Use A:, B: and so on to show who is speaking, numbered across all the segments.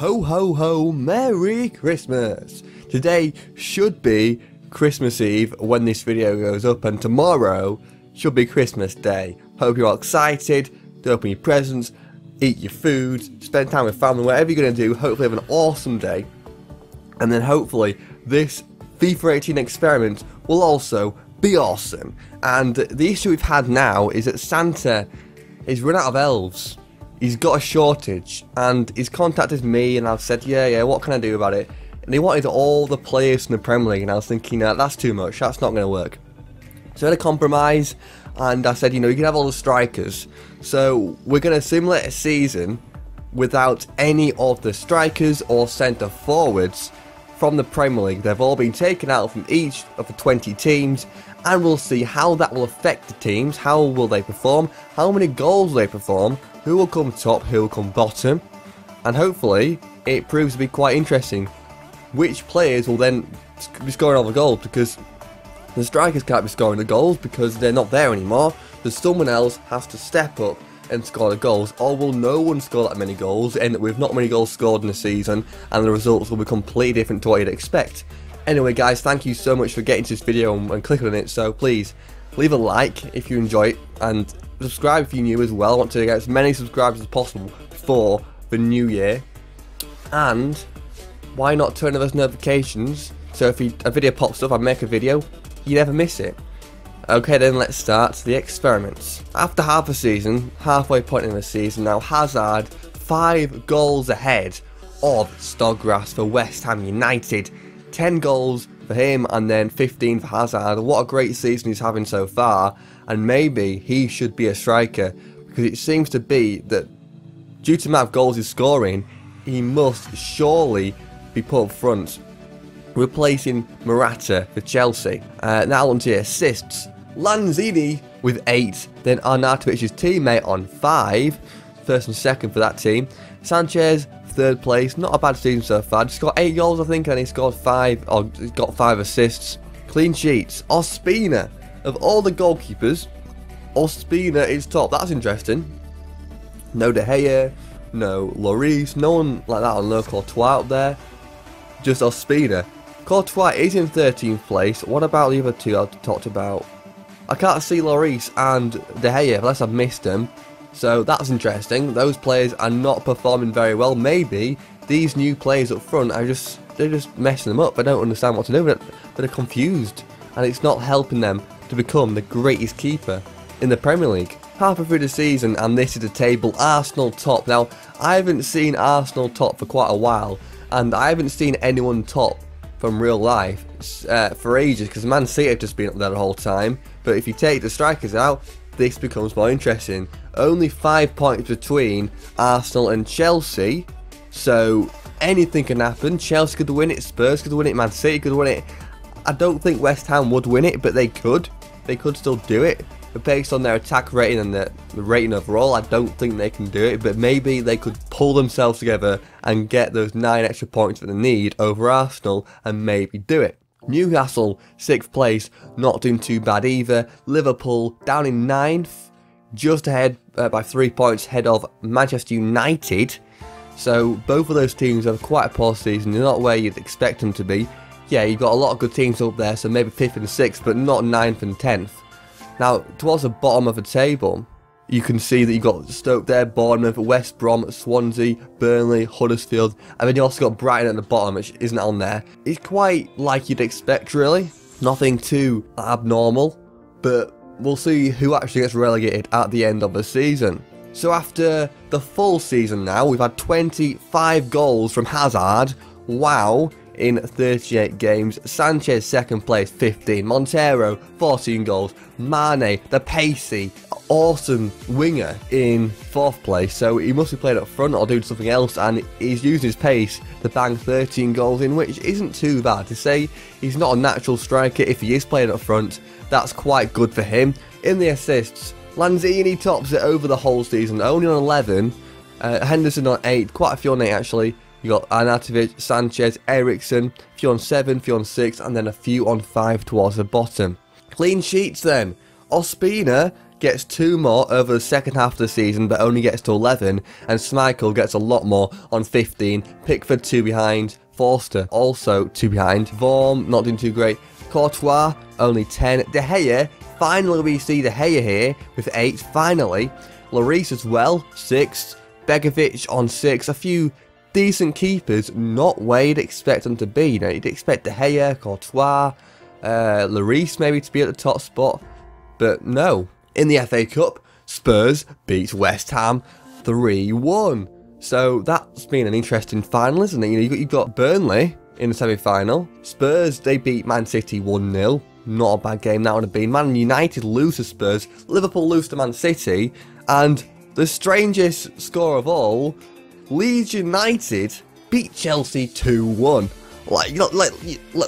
A: Ho ho ho, Merry Christmas! Today should be Christmas Eve when this video goes up, and tomorrow should be Christmas Day. Hope you're all excited, to open your presents, eat your food, spend time with family, whatever you're going to do. Hopefully have an awesome day. And then hopefully this FIFA 18 experiment will also be awesome. And the issue we've had now is that Santa is run out of elves. He's got a shortage, and he's contacted me, and I've said, yeah, what can I do about it? And he wanted all the players from the Premier League, and I was thinking, that's too much, that's not going to work. So I had a compromise, and I said, you can have all the strikers. So we're going to simulate a season without any of the strikers or centre forwards from the Premier League. They've all been taken out from each of the 20 teams, and we'll see how that will affect the teams. How will they perform? How many goals will they perform? Who will come top, who will come bottom, and hopefully it proves to be quite interesting. Which players will then be scoring all the goals, because the strikers can't be scoring the goals because they're not there anymore. So someone else has to step up and score the goals, or will no one score that many goals, end up with not many goals scored in the season, and the results will be completely different to what you'd expect. Anyway guys, thank you so much for getting to this video and clicking on it, so please leave a like if you enjoy it, and subscribe if you're new as well. I want to get as many subscribers as possible for the new year. And why not turn on those notifications, so if a video pops up, I make a video, you never miss it. Okay then, let's start the experiments. After half a season, halfway point in the season now, Hazard 5 goals ahead of Snodgrass for West Ham United. 10 goals for him and then 15 for Hazard. What a great season he's having so far, and maybe he should be a striker, because it seems to be that due to the amount of goals he's scoring, he must surely be put up front, replacing Morata for Chelsea. Now on to assists. Lanzini with 8, then Arnautovic's teammate on 5, first and second for that team. Sanchez third place, not a bad season so far. Just got 8 goals I think, and he scored 5, or he's got 5 assists. Clean sheets. Ospina, of all the goalkeepers, Ospina is top. That's interesting. No De Gea, no Lloris, no one like that, no Courtois up there. Just Ospina. Courtois is in 13th place. What about the other two I talked about? I can't see Lloris and De Gea unless I've missed them. So that's interesting. Those players are not performing very well. Maybe these new players up front are they're just messing them up. I don't understand what to do, but they're confused, and it's not helping them to become the greatest keeper in the Premier League. Halfway through the season, and this is the table. Arsenal top. Now, I haven't seen Arsenal top for quite a while, and I haven't seen anyone top from real life for ages, because Man City have just been up there the whole time. But if you take the strikers out, this becomes more interesting. Only 5 points between Arsenal and Chelsea, so anything can happen. Chelsea could win it, Spurs could win it, Man City could win it. I don't think West Ham would win it, but they could still do it. But based on their attack rating and the rating overall, I don't think they can do it. But maybe they could pull themselves together and get those 9 extra points that they need over Arsenal, and maybe do it. Newcastle 6th place, not doing too bad either. Liverpool down in 9th, just ahead by 3 points ahead of Manchester United. So both of those teams have quite a poor season. They're not where you'd expect them to be. Yeah, you've got a lot of good teams up there, so maybe 5th and 6th, but not 9th and 10th. Now, towards the bottom of the table, you can see that you've got Stoke there, Bournemouth, West Brom, Swansea, Burnley, Huddersfield, and then you also got Brighton at the bottom, which isn't on there. It's quite like you'd expect, really. Nothing too abnormal, but we'll see who actually gets relegated at the end of the season. So after the full season now, we've had 25 goals from Hazard. Wow. In 38 games. Sanchez 2nd place, 15. Montero 14 goals. Mane, the pacey, awesome winger, in 4th place. So he must be playing up front or doing something else, and he's using his pace to bang 13 goals in, which isn't too bad. To say he's not a natural striker, if he is playing up front, that's quite good for him. In the assists, Lanzini tops it over the whole season, only on 11. Henderson on 8, quite a few on 8 actually. You got Arnautovic, Sanchez, Eriksen, a few on 7, a few on 6, and then a few on 5 towards the bottom. Clean sheets then. Ospina gets 2 more over the second half of the season, but only gets to 11, and Schmeichel gets a lot more on 15, Pickford 2 behind, Forster also 2 behind, Vorm not doing too great, Courtois only 10, De Gea, finally we see De Gea here with 8, finally, Lloris as well, 6, Begovic on 6, a few decent keepers, not where you'd expect them to be. You know, you'd expect De Gea, Courtois, Lloris maybe to be at the top spot, but no. In the FA Cup, Spurs beat West Ham 3-1. So that's been an interesting final, isn't it? You know, you've got Burnley in the semi-final. Spurs, they beat Man City 1-0. Not a bad game that would have been. Man United lose to Spurs, Liverpool lose to Man City, and the strangest score of all, Leeds United beat Chelsea 2-1.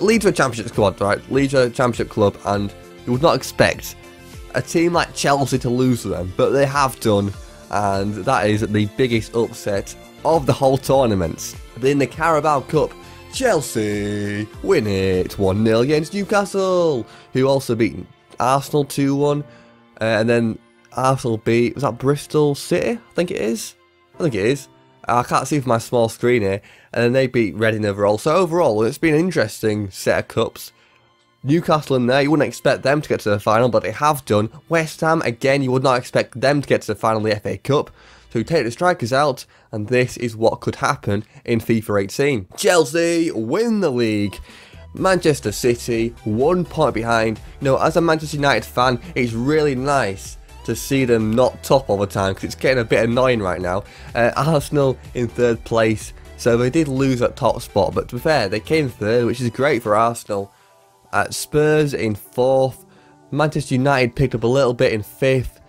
A: Leeds are a championship squad, right? Leeds are a championship club, and you would not expect a team like Chelsea to lose to them, but they have done, and that is the biggest upset of the whole tournament. In the Carabao Cup, Chelsea win it 1-0 against Newcastle, who also beat Arsenal 2-1, and then Arsenal beat, was that Bristol City? I think it is. I can't see from my small screen here. And then they beat Reading overall. So overall, it's been an interesting set of cups. Newcastle in there, you wouldn't expect them to get to the final, but they have done. West Ham, again, you would not expect them to get to the final of the FA Cup. So you take the strikers out, and this is what could happen in FIFA 18. Chelsea win the league. Manchester City, 1 point behind. You know, as a Manchester United fan, it's really nice to see them not top all the time, because it's getting a bit annoying right now. Arsenal in 3rd place, so they did lose that top spot, but to be fair, they came 3rd, which is great for Arsenal. Spurs in 4th, Manchester United picked up a little bit in 5th,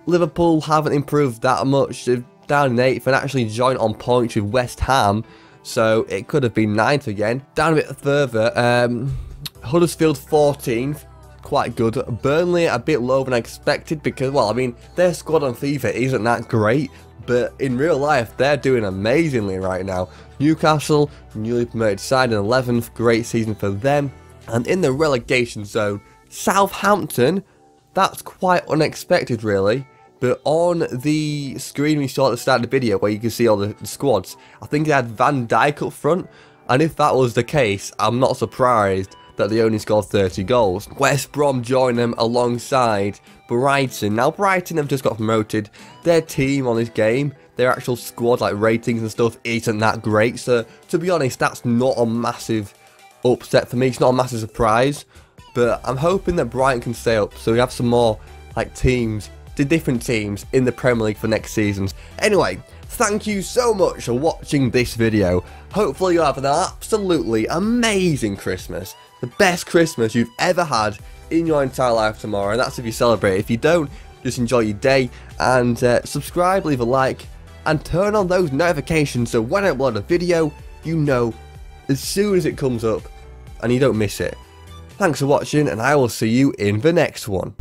A: Liverpool haven't improved that much, they're down in 8th, and actually joined on points with West Ham, so it could have been 9th again. Down a bit further, Huddersfield 14th, quite good. Burnley a bit lower than I expected because, well, I mean, their squad on FIFA isn't that great, but in real life, they're doing amazingly right now. Newcastle, newly promoted side in 11th, great season for them. And in the relegation zone, Southampton, that's quite unexpected really, but on the screen we saw at the start of the video where you can see all the squads, I think they had Van Dijk up front, and if that was the case, I'm not surprised that they only scored 30 goals. West Brom joined them alongside Brighton. Now Brighton have just got promoted. Their team on this game, their actual squad like ratings and stuff isn't that great. So to be honest, that's not a massive upset for me. It's not a massive surprise. But I'm hoping that Brighton can stay up so we have some more like teams, different teams in the Premier League for next season. Anyway, thank you so much for watching this video. Hopefully you have an absolutely amazing Christmas. The best Christmas you've ever had in your entire life tomorrow, and that's if you celebrate. If you don't, just enjoy your day, and subscribe, leave a like, and turn on those notifications so when I upload a video, you know as soon as it comes up, and you don't miss it. Thanks for watching, and I will see you in the next one.